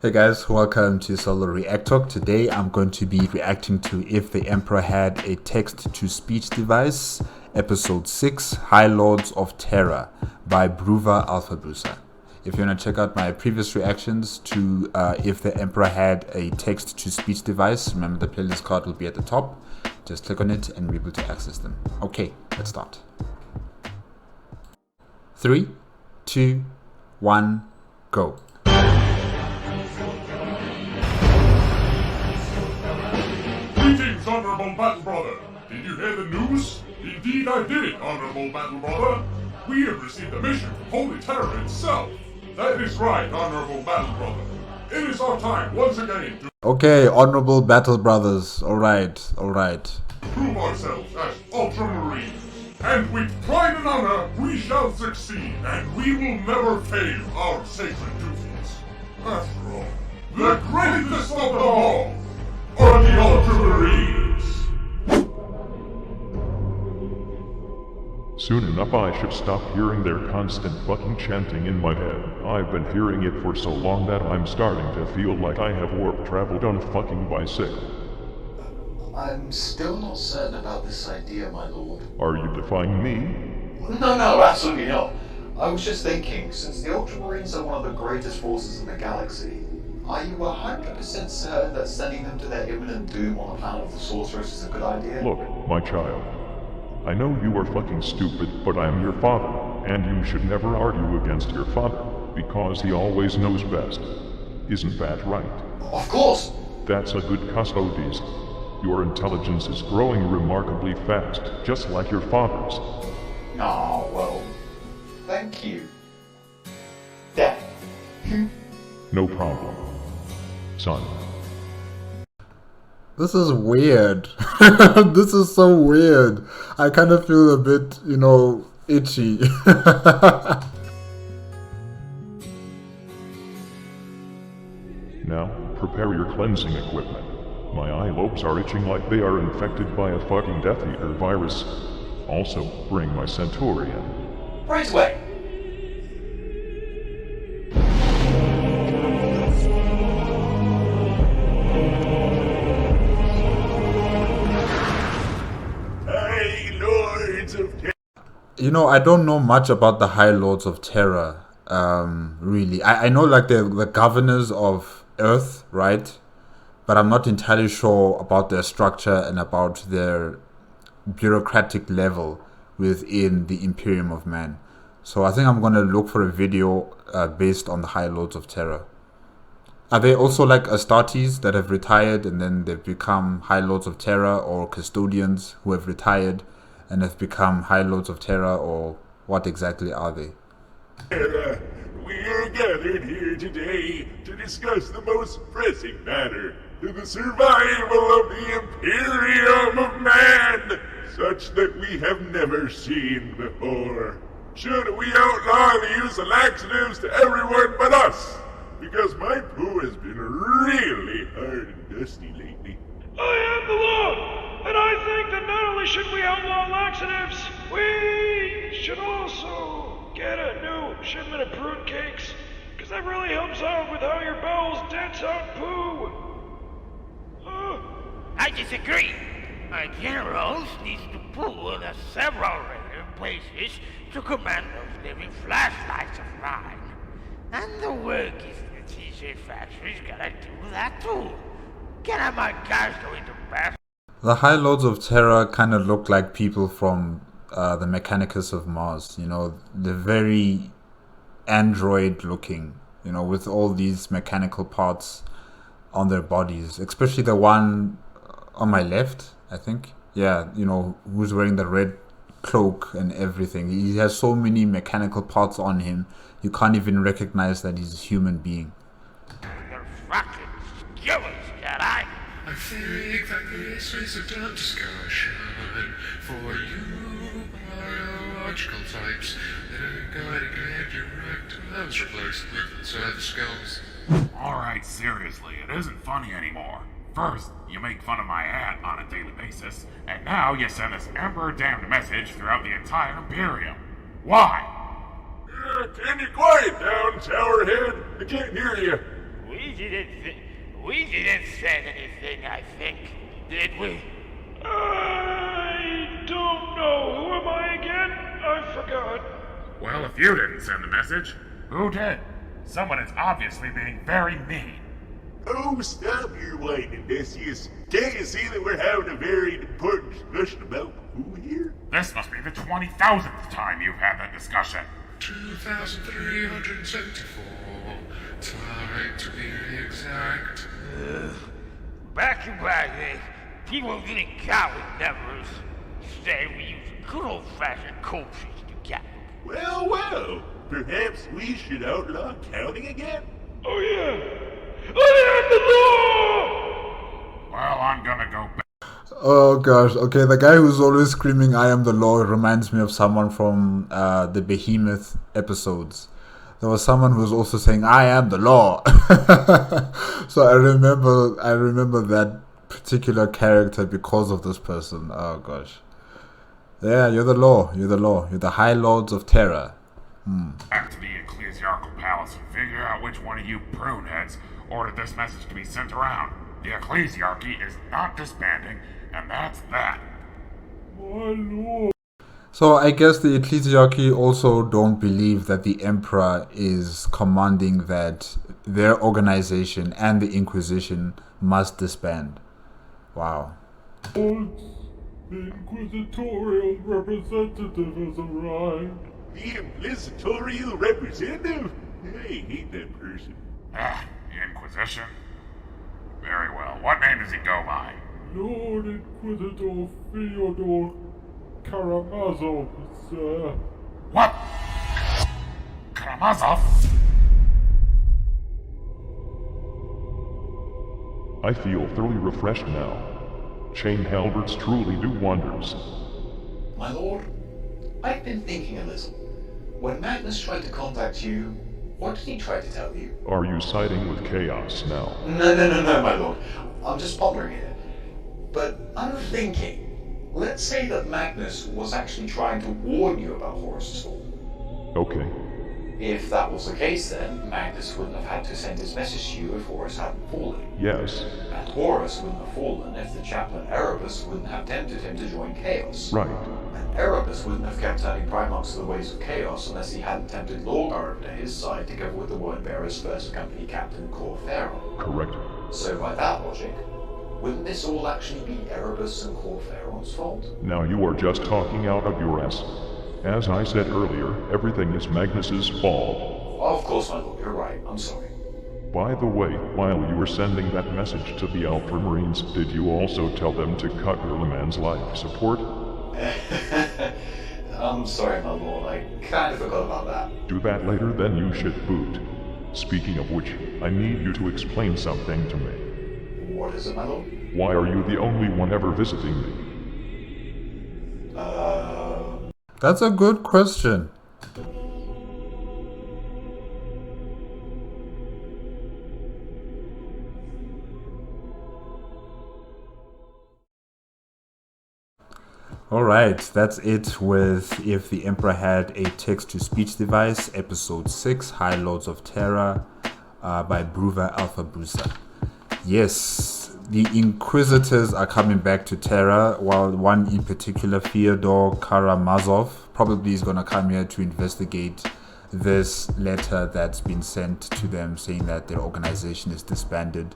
Hey guys, welcome to Solo ReacTalk. Today I'm going to be reacting to If the Emperor Had a Text-to-Speech Device, Episode 6, High Lords of Terra by Bruva Alfabusa. If you want to check out my previous reactions to If the Emperor Had a Text-to-Speech Device, remember the playlist card will be at the top. Just click on it and be able to access them. Okay, let's start. 3, 2, 1, go. Greetings, Honorable Battle Brother! Did you hear the news? Indeed I did, Honorable Battle Brother! We have received a mission from Holy Terra itself! That is right, Honorable Battle Brother! It is our time once again to Okay, Honorable Battle Brothers. Alright. prove ourselves as Ultramarines. And with pride and honor, we shall succeed, and we will never fail our sacred duties. After all, the greatest of them all are the Ultramarines! Soon enough I should stop hearing their constant fucking chanting in my head. I've been hearing it for so long that I'm starting to feel like I have warp traveled on a fucking bicycle. I'm still not certain about this idea, my lord. Are you defying me? No, absolutely not. I was just thinking, since the Ultramarines are one of the greatest forces in the galaxy, are you 100% certain that sending them to their imminent doom on the planet of the Sorceress is a good idea? Look, my child. I know you are fucking stupid, but I am your father, and you should never argue against your father, because he always knows best. Isn't that right? Of course! That's a good custodes. Your intelligence is growing remarkably fast, just like your father's. Oh, well, thank you. Dad. No problem, son. This is weird. This is so weird. I kind of feel a bit, itchy. Now, prepare your cleansing equipment. My eye lobes are itching like they are infected by a fucking Death Eater virus. Also, bring my Centurion. Right away! Hey, Lords of Terra! I don't know much about the High Lords of Terra, really. I know like they're the governors of Earth, right? But I'm not entirely sure about their structure and about their bureaucratic level within the Imperium of Man. So I think I'm going to look for a video based on the High Lords of Terra. Are they also like Astartes that have retired and then they've become High Lords of Terra, or custodians who have retired and have become High Lords of Terra, or what exactly are they? Terra, we are gathered here today to discuss the most pressing matter, the survival of the Imperium of Man, such that we have never seen before. Should we outlaw the use of laxatives to everyone but us? Because my poo has been really hard and dusty lately. I am the law, and I think that not only should we outlaw laxatives, we should also get a new shipment of prune cakes, because that really helps out with how your bowels dance out poo. I disagree. Our generals need to pull in several random places to command those living flashlights of mine. And the workers in the t-shirt factory's gotta do that too. Can I my guys go into battle? The High Lords of Terra kind of look like people from the Mechanicus of Mars. They're very android looking, with all these mechanical parts on their bodies, especially the one on my left, I think. Yeah, who's wearing the red cloak and everything. He has so many mechanical parts on him, you can't even recognize that he's a human being. You're fucking skillers, Jedi. I think that this is a dumb discussion for you biological types that are going to get your rectums replaced with the skulls. Alright, seriously, it isn't funny anymore. First, you make fun of my hat on a daily basis, and now you send this emperor-damned message throughout the entire Imperium. Why? Can you quiet down, Towerhead? I can't hear you. We didn't say anything, I think, did we? I don't know. Who am I again? I forgot. Well, if you didn't send the message, who did? Someone is obviously being very mean. Oh, stop your whining, Decius. Can't you see that we're having a very important discussion about who here? This must be the 20,000th time you've had that discussion. 2,374. Time to be exact. Back in my day, people didn't count with numbers. Instead, we used good old-fashioned cultures to count. Well, perhaps we should outlaw counting again? Oh yeah. I am the law! Well, I'm gonna go back. Oh gosh, okay, the guy who's always screaming "I am the law" reminds me of someone from the Behemoth episodes. There was someone who was also saying "I am the law." So I remember that particular character because of this person. Oh gosh. Yeah, you're the law. You're the High Lords of Terra. Back to the ecclesiarchal palace and figure out which one of you pruneheads ordered this message to be sent around. The ecclesiarchy is not disbanding, and that's that. My lord. So I guess the ecclesiarchy also don't believe that the emperor is commanding that their organization and the Inquisition must disband. Wow. The inquisitorial representative has arrived. The inquisitorial representative? I hate that person. The Inquisition? Very well. What name does he go by? Lord Inquisitor Fyodor Karamazov, sir. What? Karamazov? I feel thoroughly refreshed now. Chain halberds truly do wonders. My lord, I've been thinking a little. When Magnus tried to contact you, what did he try to tell you? Are you siding with chaos now? No, my lord. I'm just pondering here. But I'm thinking, let's say that Magnus was actually trying to warn you about Horus's fall. Okay. If that was the case, then Magnus wouldn't have had to send his message to you if Horus hadn't fallen. Yes. And Horus wouldn't have fallen if the chaplain Erebus wouldn't have tempted him to join Chaos. Right. And Erebus wouldn't have kept turning Primarchs to the ways of Chaos unless he hadn't tempted Lorgar over to his side together with the Wordbearer's first company captain, Cor Pharaoh. Correct. So by that logic, wouldn't this all actually be Erebus and Cor Pharaoh's fault? Now you are just talking out of your ass. As I said earlier, everything is Magnus's fault. Of course, my lord, you're right. I'm sorry. By the way, while you were sending that message to the Ultramarines, did you also tell them to cut your man's life support? I'm sorry, my lord. I kind of forgot about that. Do that later, then you should boot. Speaking of which, I need you to explain something to me. What is it, my lord? Why are you the only one ever visiting me? That's a good question. Alright, that's it with If the Emperor Had a Text-to-Speech Device, Episode 6, High Lords of Terra, by Bruva Alfabusa. Yes, the Inquisitors are coming back to Terra, while one in particular, Fyodor Karamazov, probably is going to come here to investigate this letter that's been sent to them saying that their organization is disbanded.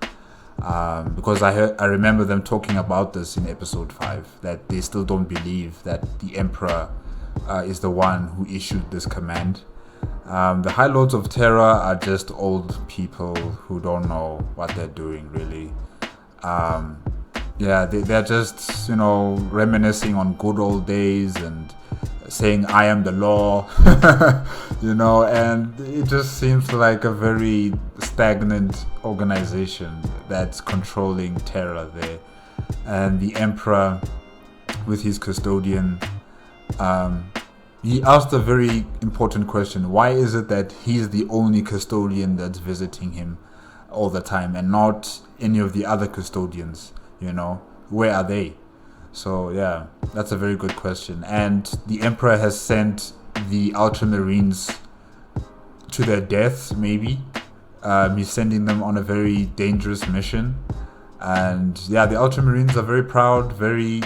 Because I remember them talking about this in episode 5, that they still don't believe that the Emperor is the one who issued this command. The High Lords of Terra are just old people who don't know what they're doing, really. They're just, reminiscing on good old days and saying, I am the law, and it just seems like a very stagnant organization that's controlling Terra there. And the Emperor, with his custodian, he asked a very important question. Why is it that he's the only custodian that's visiting him all the time and not any of the other custodians? Where are they? So yeah, that's a very good question. And the Emperor has sent the Ultramarines to their deaths, maybe. He's sending them on a very dangerous mission. And yeah, the Ultramarines are very proud, very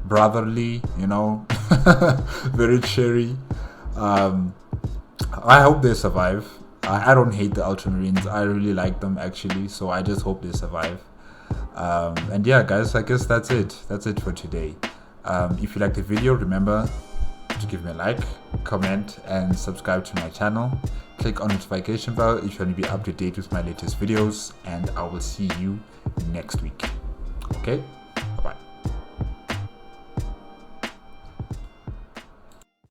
brotherly, you know, very cheery. I hope they survive. I don't hate the Ultramarines. I really like them actually, so I just hope they survive. And yeah, guys, I guess that's it. That's it for today. If you like the video, remember to give me a like, comment, and subscribe to my channel. Click on the notification bell if you want to be up to date with my latest videos, and I will see you next week. Okay?